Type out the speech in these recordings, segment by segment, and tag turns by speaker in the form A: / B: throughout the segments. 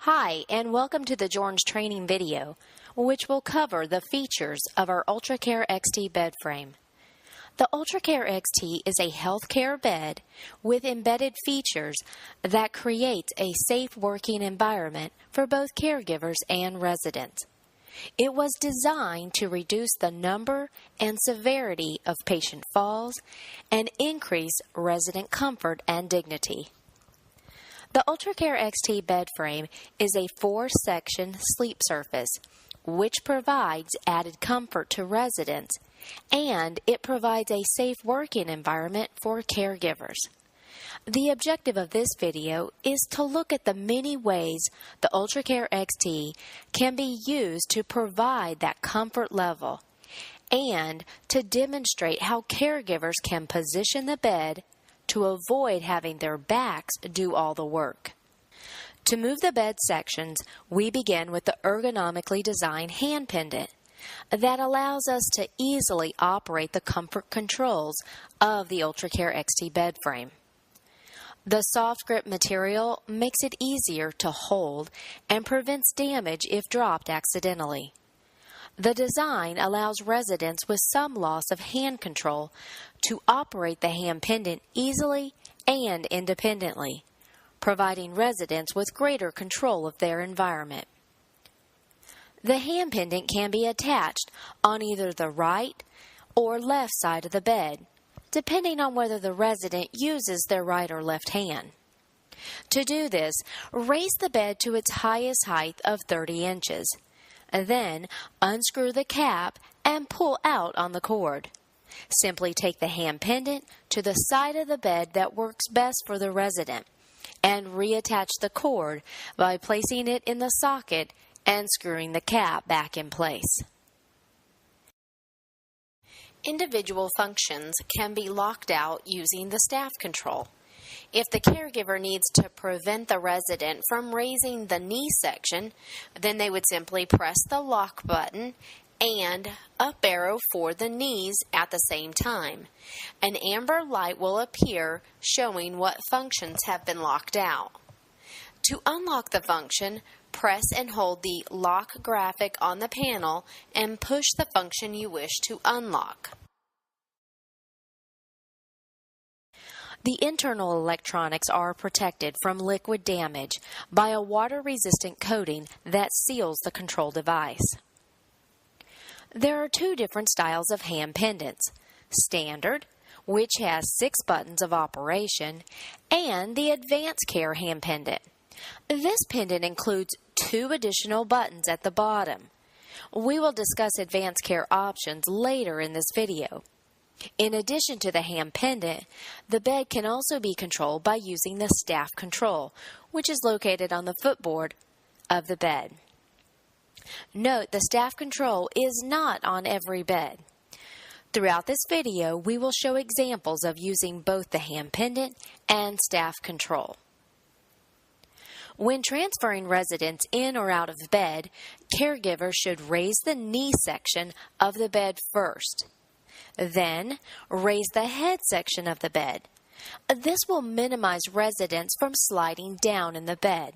A: Hi, and welcome to the Joerns training video, which will cover the features of our UltraCare XT bed frame. The UltraCare XT is a healthcare bed with embedded features that creates a safe working environment for both caregivers and residents. It was designed to reduce the number and severity of patient falls and increase resident comfort and dignity. The UltraCare XT bed frame is a 4-section sleep surface, which provides added comfort to residents, and it provides a safe working environment for caregivers. The objective of this video is to look at the many ways the UltraCare XT can be used to provide that comfort level, and to demonstrate how caregivers can position the bed to avoid having their backs do all the work. To move the bed sections, we begin with the ergonomically designed hand pendant that allows us to easily operate the comfort controls of the UltraCare XT bed frame. The soft grip material makes it easier to hold and prevents damage if dropped accidentally. The design allows residents with some loss of hand control to operate the hand pendant easily and independently, providing residents with greater control of their environment. The hand pendant can be attached on either the right or left side of the bed, depending on whether the resident uses their right or left hand. To do this, raise the bed to its highest height of 30 inches. Then unscrew the cap and pull out on the cord. Simply take the hand pendant to the side of the bed that works best for the resident and reattach the cord by placing it in the socket and screwing the cap back in place. Individual functions can be locked out using the staff control. If the caregiver needs to prevent the resident from raising the knee section, then they would simply press the lock button and up arrow for the knees at the same time. An amber light will appear showing what functions have been locked out. To unlock the function, press and hold the lock graphic on the panel and push the function you wish to unlock. The internal electronics are protected from liquid damage by a water-resistant coating that seals the control device. There are 2 different styles of hand pendants: Standard, which has 6 buttons of operation, and the AdvanceCare hand pendant. This pendant includes 2 additional buttons at the bottom. We will discuss AdvanceCare options later in this video. In addition to the hand pendant, the bed can also be controlled by using the staff control, which is located on the footboard of the bed. Note, the staff control is not on every bed. Throughout this video, we will show examples of using both the hand pendant and staff control. When transferring residents in or out of bed, caregivers should raise the knee section of the bed first. Then, raise the head section of the bed. This will minimize residents from sliding down in the bed.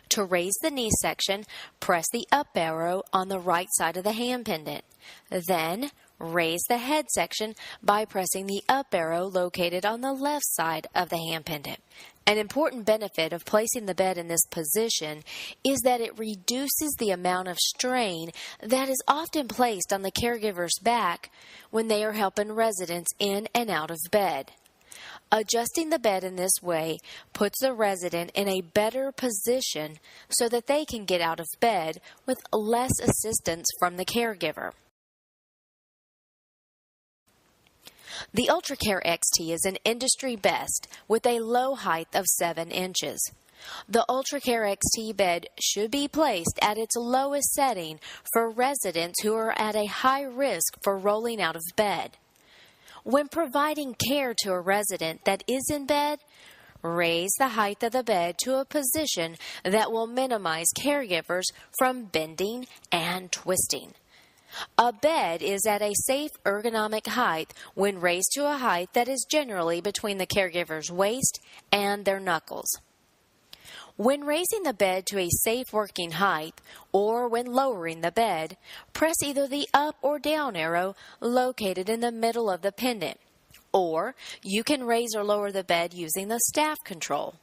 A: To raise the knee section, press the up arrow on the right side of the hand pendant. Then, raise the head section by pressing the up arrow located on the left side of the hand pendant. An important benefit of placing the bed in this position is that it reduces the amount of strain that is often placed on the caregiver's back when they are helping residents in and out of bed. Adjusting the bed in this way puts the resident in a better position so that they can get out of bed with less assistance from the caregiver. The UltraCare XT is an industry best with a low height of 7 inches. The UltraCare XT bed should be placed at its lowest setting for residents who are at a high risk for rolling out of bed. When providing care to a resident that is in bed, raise the height of the bed to a position that will minimize caregivers from bending and twisting. A bed is at a safe ergonomic height when raised to a height that is generally between the caregiver's waist and their knuckles. When raising the bed to a safe working height, or when lowering the bed, press either the up or down arrow located in the middle of the pendant, or you can raise or lower the bed using the staff control.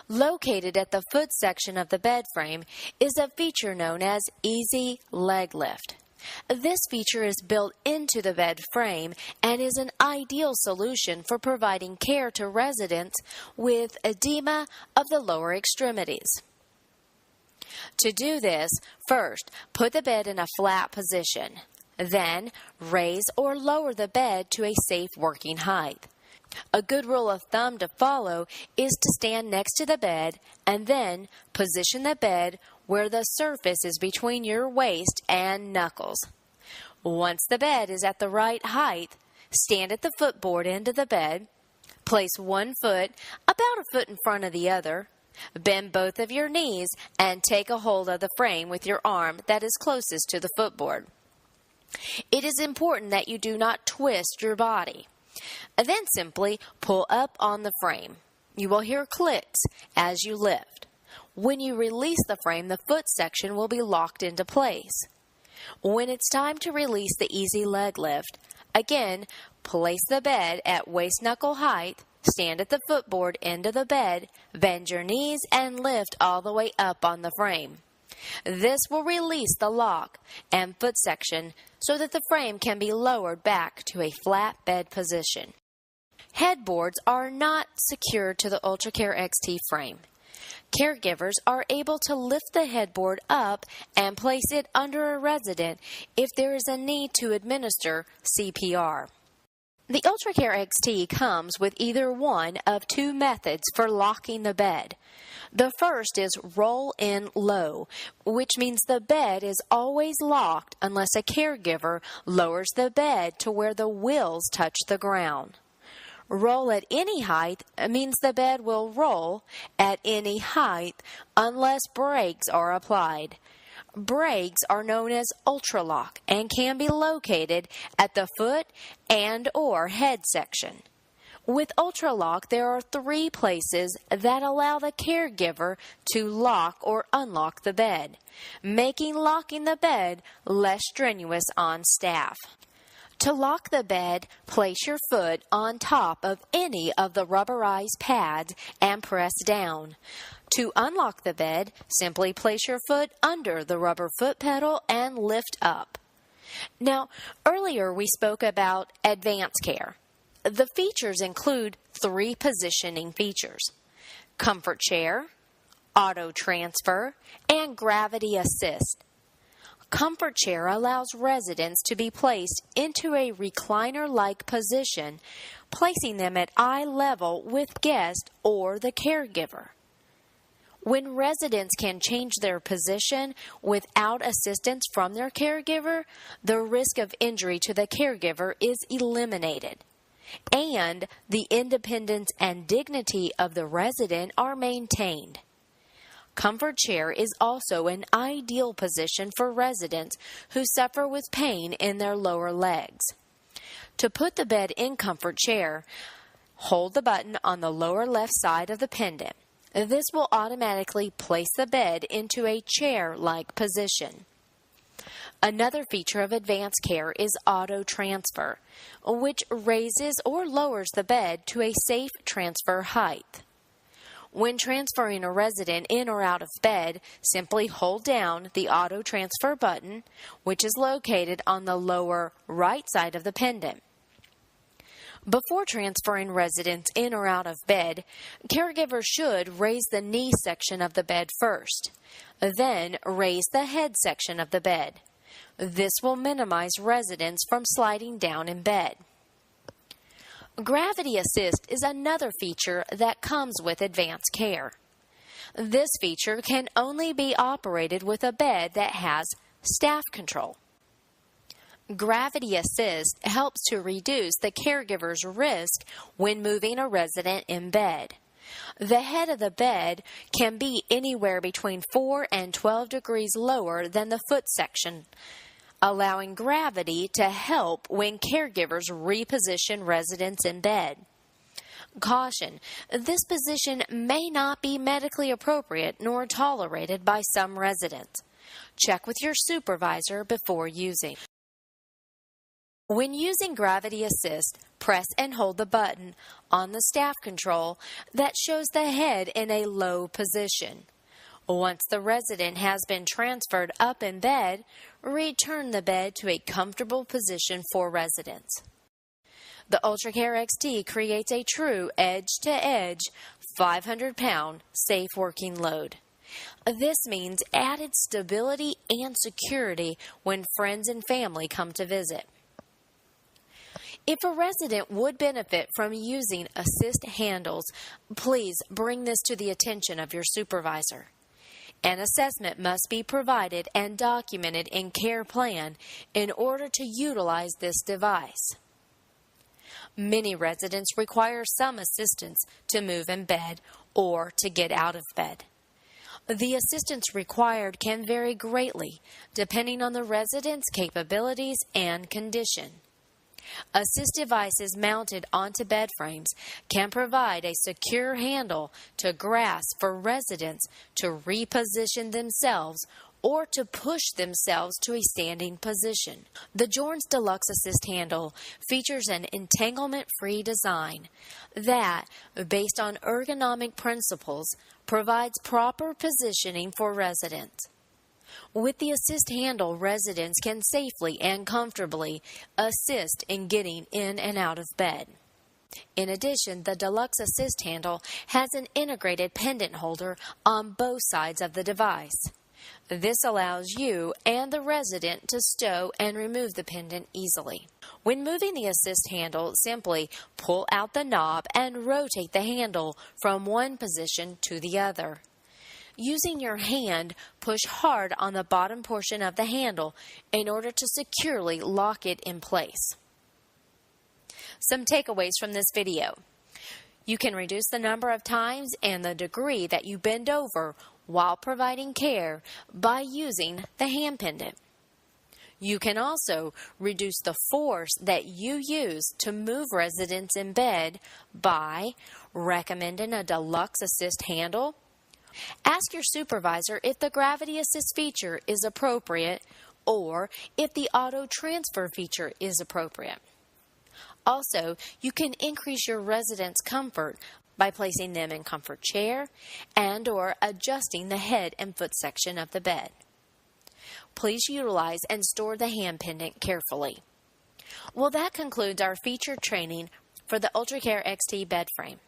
A: Located at the foot section of the bed frame is a feature known as Easy Leg Lift. This feature is built into the bed frame and is an ideal solution for providing care to residents with edema of the lower extremities. To do this, first, put the bed in a flat position. Then, raise or lower the bed to a safe working height. A good rule of thumb to follow is to stand next to the bed and then position the bed where the surface is between your waist and knuckles. Once the bed is at the right height, stand at the footboard end of the bed, place one foot about a foot in front of the other, bend both of your knees, and take a hold of the frame with your arm that is closest to the footboard. It is important that you do not twist your body. Then simply pull up on the frame. You will hear clicks as you lift. When you release the frame, the foot section will be locked into place. When it's time to release the Easy Leg Lift, again, place the bed at waist knuckle height, stand at the footboard end of the bed, bend your knees, and lift all the way up on the frame. This will release the lock and foot section so that the frame can be lowered back to a flat bed position. Headboards are not secured to the UltraCare XT frame. Caregivers are able to lift the headboard up and place it under a resident if there is a need to administer CPR. The UltraCare XT comes with either one of two methods for locking the bed. The first is roll in low, which means the bed is always locked unless a caregiver lowers the bed to where the wheels touch the ground. Roll at any height means the bed will roll at any height unless brakes are applied. Brakes are known as UltraLock and can be located at the foot and or head section. With UltraLock, there are 3 places that allow the caregiver to lock or unlock the bed, making locking the bed less strenuous on staff. To lock the bed, place your foot on top of any of the rubberized pads and press down. To unlock the bed, simply place your foot under the rubber foot pedal and lift up. Now, earlier we spoke about AdvanceCare. The features include 3 positioning features: comfort chair, auto transfer, and gravity assist. Comfort chair allows residents to be placed into a recliner-like position, placing them at eye level with guest or the caregiver. When residents can change their position without assistance from their caregiver, the risk of injury to the caregiver is eliminated, and the independence and dignity of the resident are maintained. Comfort chair is also an ideal position for residents who suffer with pain in their lower legs. To put the bed in comfort chair, hold the button on the lower left side of the pendant. This will automatically place the bed into a chair-like position. Another feature of AdvanceCare is auto transfer, which raises or lowers the bed to a safe transfer height. When transferring a resident in or out of bed, simply hold down the auto transfer button, which is located on the lower right side of the pendant. Before transferring residents in or out of bed, caregivers should raise the knee section of the bed first, then raise the head section of the bed. This will minimize residents from sliding down in bed. Gravity Assist is another feature that comes with AdvanceCare. This feature can only be operated with a bed that has staff control. Gravity Assist helps to reduce the caregiver's risk when moving a resident in bed. The head of the bed can be anywhere between 4 and 12 degrees lower than the foot section, allowing gravity to help when caregivers reposition residents in bed. Caution: this position may not be medically appropriate nor tolerated by some residents. Check with your supervisor before using. When using Gravity Assist, press and hold the button on the staff control that shows the head in a low position. Once the resident has been transferred up in bed, return the bed to a comfortable position for residents. The UltraCare XT creates a true edge-to-edge 500-pound safe working load. This means added stability and security when friends and family come to visit. If a resident would benefit from using assist handles, please bring this to the attention of your supervisor. An assessment must be provided and documented in Care Plan in order to utilize this device. Many residents require some assistance to move in bed or to get out of bed. The assistance required can vary greatly depending on the resident's capabilities and condition. Assist devices mounted onto bed frames can provide a secure handle to grasp for residents to reposition themselves or to push themselves to a standing position. The Joerns Deluxe Assist handle features an entanglement-free design that, based on ergonomic principles, provides proper positioning for residents. With the assist handle, residents can safely and comfortably assist in getting in and out of bed. In addition, the Deluxe Assist handle has an integrated pendant holder on both sides of the device. This allows you and the resident to stow and remove the pendant easily. When moving the assist handle, simply pull out the knob and rotate the handle from one position to the other. Using your hand, push hard on the bottom portion of the handle in order to securely lock it in place. Some takeaways from this video. You can reduce the number of times and the degree that you bend over while providing care by using the hand pendant. You can also reduce the force that you use to move residents in bed by recommending a Deluxe Assist handle. Ask your supervisor if the Gravity Assist feature is appropriate or if the Auto Transfer feature is appropriate. Also, you can increase your residents' comfort by placing them in comfort chair and/or adjusting the head and foot section of the bed. Please utilize and store the hand pendant carefully. Well, that concludes our featured training for the UltraCare XT bed frame.